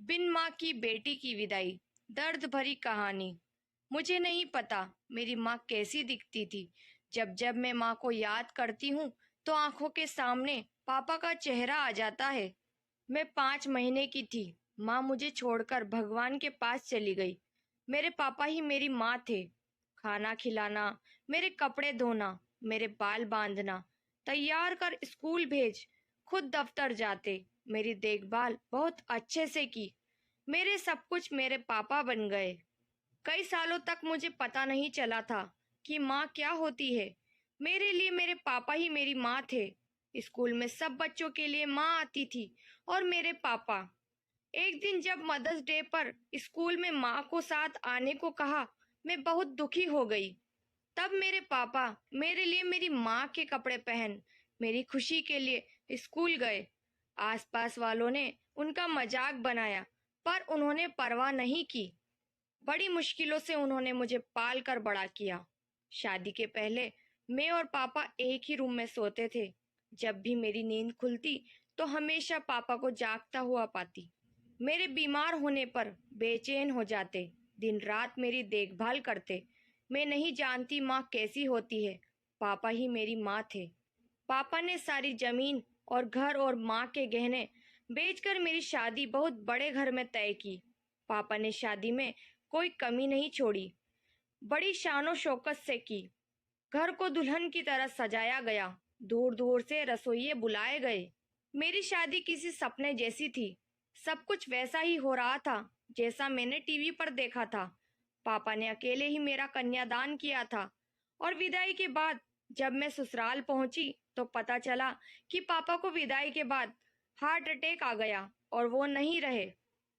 बिन माँ की बेटी की विदाई, दर्द भरी कहानी। मुझे नहीं पता मेरी माँ कैसी दिखती थी। जब जब मैं माँ को याद करती हूँ तो आंखों के सामने पापा का चेहरा आ जाता है। मैं 5 महीने की थी। माँ मुझे छोड़कर भगवान के पास चली गई। मेरे पापा ही मेरी माँ थे। खाना खिलाना, मेरे कपड़े धोना, मेरे बाल बांधना, तैयार कर स्कूल भेज, खुद दफ्तर जाते, मेरी देखभाल बहुत अच्छे से की। मेरे सब कुछ मेरे पापा बन गए। कई सालों तक मुझे पता नहीं चला था कि माँ क्या होती है। मेरे लिए मेरे पापा ही मेरी माँ थे। स्कूल में सब बच्चों के लिए माँ आती थी और मेरे पापा। एक दिन जब मदर्स डे पर स्कूल में माँ को साथ आने को कहा, मैं बहुत दुखी हो गई। तब मेरे पापा मेरे लिए मेरी माँ के कपड़े पहन मेरी खुशी के लिए स्कूल गए। आसपास वालों ने उनका मजाक बनाया, पर उन्होंने परवाह नहीं की। बड़ी मुश्किलों से उन्होंने मुझे पाल कर बड़ा किया। शादी के पहले मैं और पापा एक ही रूम में सोते थे। जब भी मेरी नींद खुलती तो हमेशा पापा को जागता हुआ पाती। मेरे बीमार होने पर बेचैन हो जाते, दिन रात मेरी देखभाल करते। मैं नहीं जानती माँ कैसी होती है। पापा ही मेरी माँ थे। पापा ने सारी जमीन और घर और माँ के गहने बेचकर मेरी शादी बहुत बड़े घर में तय की। पापा ने शादी में कोई कमी नहीं छोड़ी, बड़ी शानो शौकत से की। घर को दुल्हन की तरह सजाया गया। दूर दूर से रसोइये बुलाए गए। मेरी शादी किसी सपने जैसी थी। सब कुछ वैसा ही हो रहा था जैसा मैंने टीवी पर देखा था। पापा ने अकेले ही मेरा कन्यादान किया था। और विदाई के बाद जब मैं ससुराल पहुंची तो पता चला कि पापा को विदाई के बाद हार्ट अटैक आ गया और वो नहीं रहे।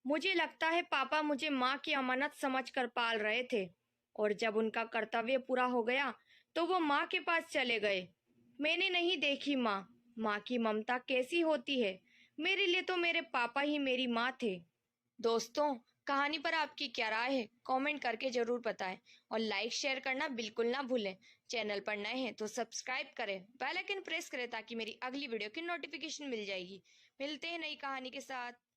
मुझे लगता है पापा मुझे माँ की अमानत समझकर पाल रहे थे, और जब उनका कर्तव्य पूरा हो गया तो वो माँ के पास चले गए। मैंने नहीं देखी माँ की ममता कैसी होती है। मेरे लिए तो मेरे पापा ही मेरी माँ थे। दोस्तों, कहानी पर आपकी क्या राय है? कमेंट करके जरूर बताएं और लाइक शेयर करना बिल्कुल ना भूलें। चैनल पर नए हैं तो सब्सक्राइब करें, बेल आइकन प्रेस करें ताकि मेरी अगली वीडियो की नोटिफिकेशन मिल जाएगी। मिलते हैं नई कहानी के साथ।